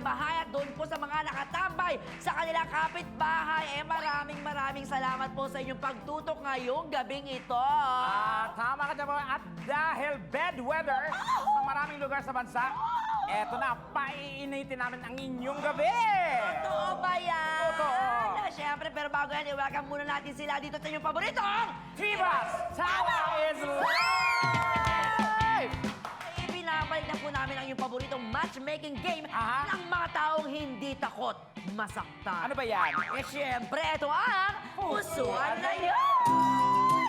bahay at doon po sa mga nakatambay sa kanilang kapitbahay. Maraming salamat po sa inyong pagtutok ngayong gabing ito. Tama ka dyan po. At dahil bad weather sa maraming lugar sa bansa, eto na, paiinitin namin ang inyong gabi! Totoo ba yan? Totoo. Siyempre, pero bago yan, i-welcome muna natin sila dito sa inyong paboritong Chivas! Tawa is live! Ibinabalik na po namin ang inyong paboritong matchmaking game Aha. ng mga taong hindi takot masaktan. Ano ba yan? Eh, siyempre, ito ang Pusuan na Yun!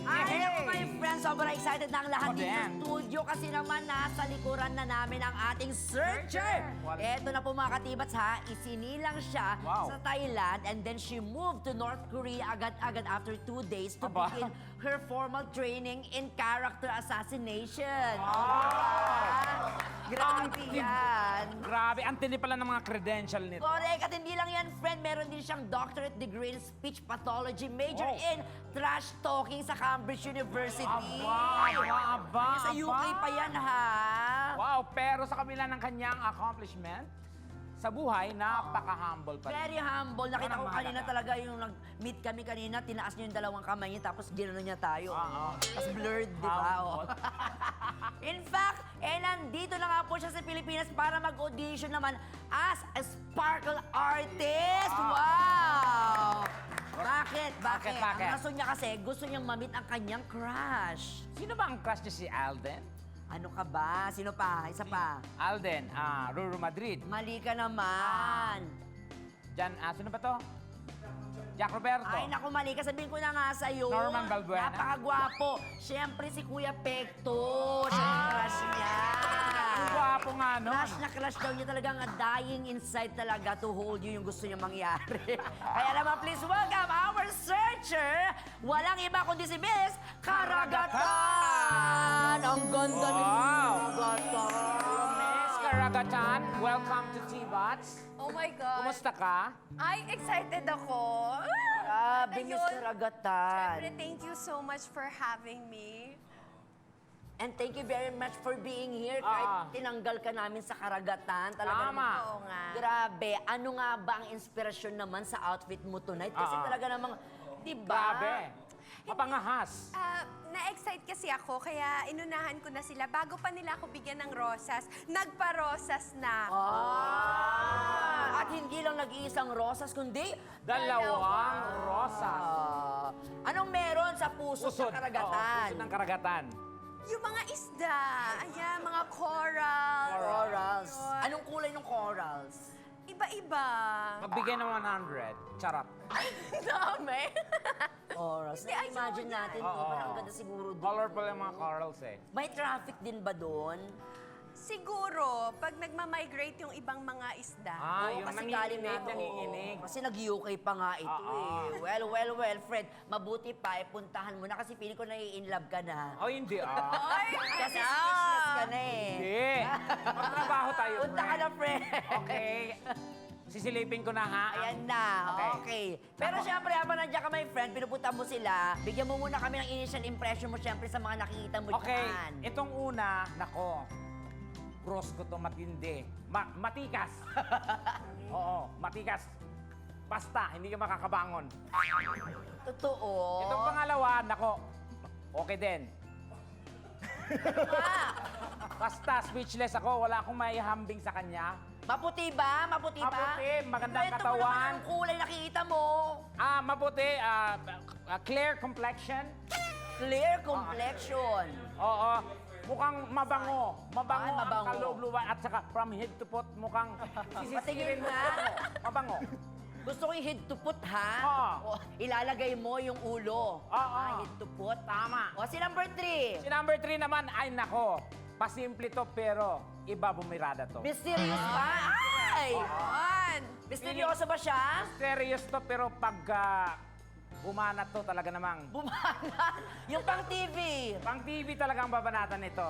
Ay, naku, my friends, sobrang excited na ang lahat Ako dito sa din. studio kasi naman nasa likuran na namin ang ating searcher. Eto na po mga katibats ha, isinilang siya Wow. sa Thailand and then she moved to North Korea agad-agad after 2 days to Aba. begin her formal training in character assassination. Grabe yan. Grabe, ang tindi pala ng mga credential nito. Correct. At hindi lang yan, friend. Meron din siyang doctorate degree in speech pathology, major Oh. in trash talking sa Cambridge University. Aba. Sa UK pa yan, ha? Wow, pero sa kabila ng kanyang accomplishment, sa buhay, napaka-humble pa rin. Very humble. Nakita ko Parang kanina mahalaga. talaga yung nag-meet kami kanina, tinaas niya yung dalawang kamay niya, tapos ginanon niya tayo. Oo. Tapos blurred, di ba? Humble. In fact, nandito na nga po siya sa Pilipinas para mag-audition naman as a sparkle artist. Wow! Bakit? Bakit? Ang rason niya kasi, gusto niyang mamit ang kanyang crush. Sino ba ang crush niya, si Alden? Ano ka ba? Sino pa? Isa pa. Alden, Ruru Madrid. Mali ka naman. Sino ba to? Jack Roberto. Ay, naku, mali ka. Sabihin ko na nga sa'yo. Norman Balbuena. Napakagwapo. Siyempre, si Kuya Pekto. Siya yung crush niya. Ang gwapo nga, no? Crush na crush daw niya talagang dying inside talaga to hold you yung gusto niya mangyari. Kaya naman, please welcome our searcher. Walang iba kundi si Miss Karagatan. Ang ganda ni Wow. Karagatan. Miss Karagatan, welcome to T-Bots. Oh my God. Kumusta ka? Ay, excited ako. Grabe, Miss Ayun. Karagatan. Siyempre, thank you so much for having me. And thank you very much for being here. Kahit tinanggal ka namin sa Karagatan. Talaga Tama. namang- Oo nga. Grabe. Ano nga ba ang inspirasyon naman sa outfit mo tonight? Kasi talaga namang, di ba? Grabe. Mapangahas. Na-excite kasi ako, kaya inunahan ko na sila. Bago pa nila ako bigyan ng rosas, nagpa-rosas na ako. At hindi lang nag-iisang rosas, kundi Dalawang rosas. anong meron sa puso sa Karagatan? Pusod ng Karagatan. Yung mga isda, ayan, mga coral. Corals. Yun. Anong kulay ng corals? Iba-iba. Magbigay ng 100. Charot. Dami. Corals. Hindi, ay, Imagine so natin, yan. di ba? Oo. Ang ganda siguro doon. Colorful yung mga corals eh. May traffic din ba doon? Siguro, pag nagmamigrate yung ibang mga isda. Oo, Yung kasi galing nanginginig, na- nanginginig. Kasi nag-UK pa nga ito eh. Well, Fred, mabuti pa, puntahan mo na kasi feeling ko nai-inlove ka na. Oh, hindi Ay, Kasi ano? speechless ka na eh. Hindi. Magtrabaho tayo, Punta ka na, Fred. Okay. Sisilipin ko na, ha? Ayan na, okay. Pero syempre, habang nandiyan ka, my friend, pinupunta mo sila, bigyan mo muna kami ng initial impression mo syempre sa mga nakikita mo Okay, dyan. itong una, nako, cross ko to matindi. Matikas. Oo, matikas. Basta, hindi ka makakabangon. Totoo. Itong pangalawa, nako, okay din. Basta, speechless ako. Wala akong maihambing sa kanya. Maputi ba? Maputi ba? Maputi, magandang Kwento mo katawan. naman anong kulay nakikita mo. Mabuti, clear complexion. Clear complexion. Oo, mukhang mabango. Mabango Ay, mabango. ang kaloob-looban. At saka from head to foot, mukhang Patingin sisisirin mo. nga. Mabango. Gusto ko yung head to foot, ha? O, Oo. ilalagay mo yung ulo. Oo. Head to foot. Tama. O, si number 3. Si number 3 naman, ay nako, pasimple to pero iba bumirada to. Mysterious ba? Ay! On. Misteryoso ba siya? Serious to pero pag bumanat to talaga namang. Bumana. Yung pang TV. Pang TV talaga ang babanatan nito.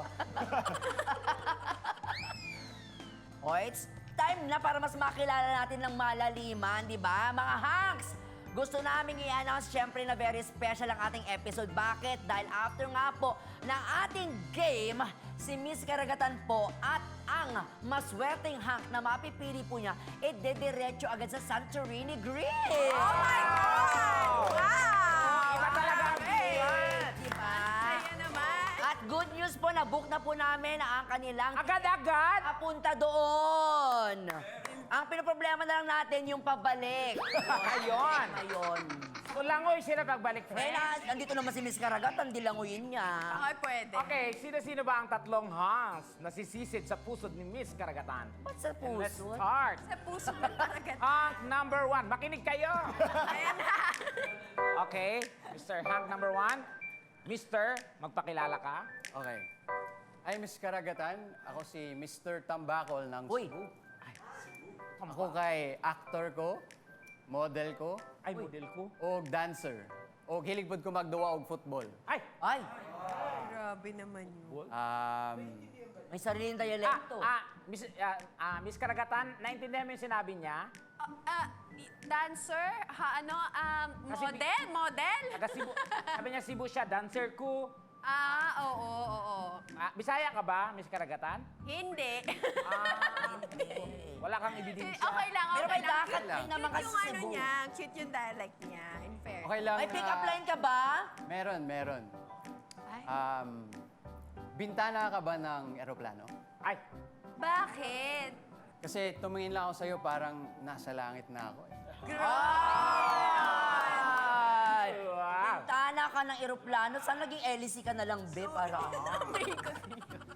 O, it's time na para mas makilala natin ng malaliman, di ba? Mga Hanks, gusto namin i-announce syempre na very special ang ating episode. Bakit? Dahil after nga po ng ating game, si Miss Karagatan po at ang maswerteng hunk na mapipili po niya, dediretso agad sa Santorini Grill. Oh my God! Wow! Iba talaga ang Great! Diba? Kaya naman. At good news po, na-book na po namin ang kanilang Agad-agad! papunta doon. Ang pinoproblema na lang natin yung pabalik. Ayun. Ayun. Kulangoy sila pagbalik, Eh, friend. nandito naman si Miss Karagatan, dilanguin niya. Okay, pwede. Okay, sino-sino ba ang tatlong hunks na sisisid sa pusod ni Miss Karagatan? Ba't sa And let's puso? start. Sa puso ng Karagatan. Hunk number 1. Makinig kayo. Ayan na. Okay, Mr. Hunk number 1. Mister, magpakilala ka. Okay. Ay, Miss Karagatan. Ako si Mr. Tambakol ng Uy. Cebu. Ako kay actor ko, model ko, Ay, model ko. o dancer. O hilig pod ko magduwa og football. Ay, Ay, Grabe naman yun. may sariling dialekto. Miss Karagatan, naintindihan mo yung sinabi niya? Dancer? Kasi Model? Taga Cebu. Sabi niya, Cebu siya, dancer ko. Oo. Bisaya ka ba, Miss Karagatan? Hindi. Wala kang ebidensya. Okay lang, Pero okay may lang. dakat din naman Cute kasi yung ano Cebu. niya, cute yung dialect niya, in fair. Okay lang. May pick-up line ka ba? Meron. Ay, Bintana ka ba ng eroplano? Ay, bakit? Kasi tumingin lang ako sa'yo parang nasa langit na ako. Ay! wow. Bintana ka ng eroplano. Saan naging LC ka na lang, be? Para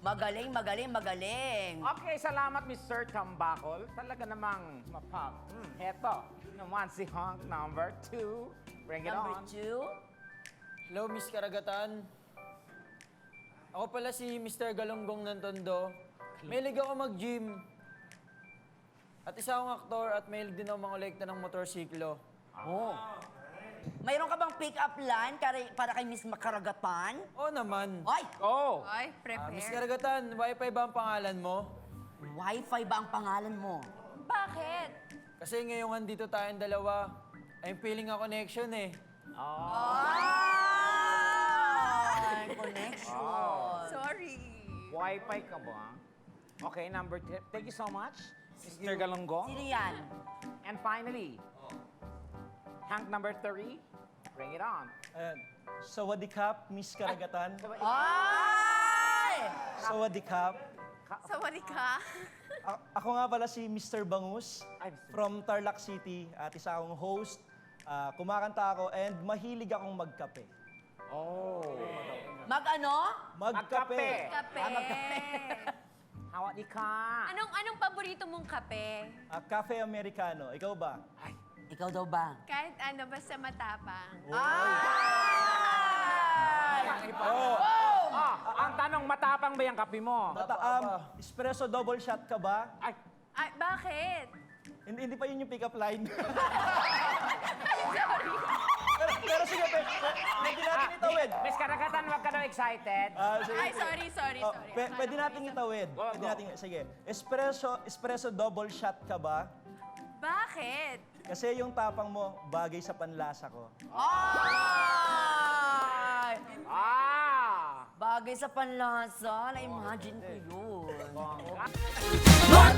magaling. Okay, salamat, Mr. Tambakol. Talaga namang mapap. Heto, naman si Hunk number 2. Bring it Number on. 2. Hello, Miss Karagatan. Ako pala si Mr. Galunggong ng Tondo. Mahilig ako mag-gym. At isa akong aktor at mahilig din ako mangolekta ng motorsiklo. Oh. Mayroon ka bang pick-up line para kay Miss Makaragatan? Oo naman. Ay! Oh, Ay, Miss prepare. Karagatan, wifi ba ang pangalan mo? Wi-Fi ba ang pangalan mo? Bakit? Kasi ngayong andito tayong dalawa, I'm feeling a connection eh. Ay, connection. Sorry. Wi-Fi ka ba? Okay, number 3. Thank you so much, Mr. Galunggong. Sino yan? And finally, Hunk number 3. Bring it on. Ayan. Sawadikap, Miss Karagatan. Ay! Sawadikap. Sawali ka? Ako nga pala si Mr. Bangus Ay, Mr. from Tarlac City at isa akong host. Kumakanta ako and mahilig akong magkape. Oh. Mag-ano? Magkape. Kape. Hawak di ka. Anong paborito mong kape? Cafe Americano. Ikaw ba? Ay, Ikaw daw ba? Kahit ano, basta matapang. Ay! ang tanong, matapang ba yung kape mo? Espresso double shot ka ba? Ay, Ay, bakit? Hindi pa yun yung pick-up line. pero sige, pwede natin itawid. Miss Karagatan, wag ka daw excited. Sige. Ay, sorry. Pwede natin itawid. Go, Pwede go. natin, sige. Espresso double shot ka ba? Bakit? Kasi yung tapang mo, bagay sa panlasa ko. Ay! Ah! Bagay sa panlasa. Na-imagine ko yun. Bongga. More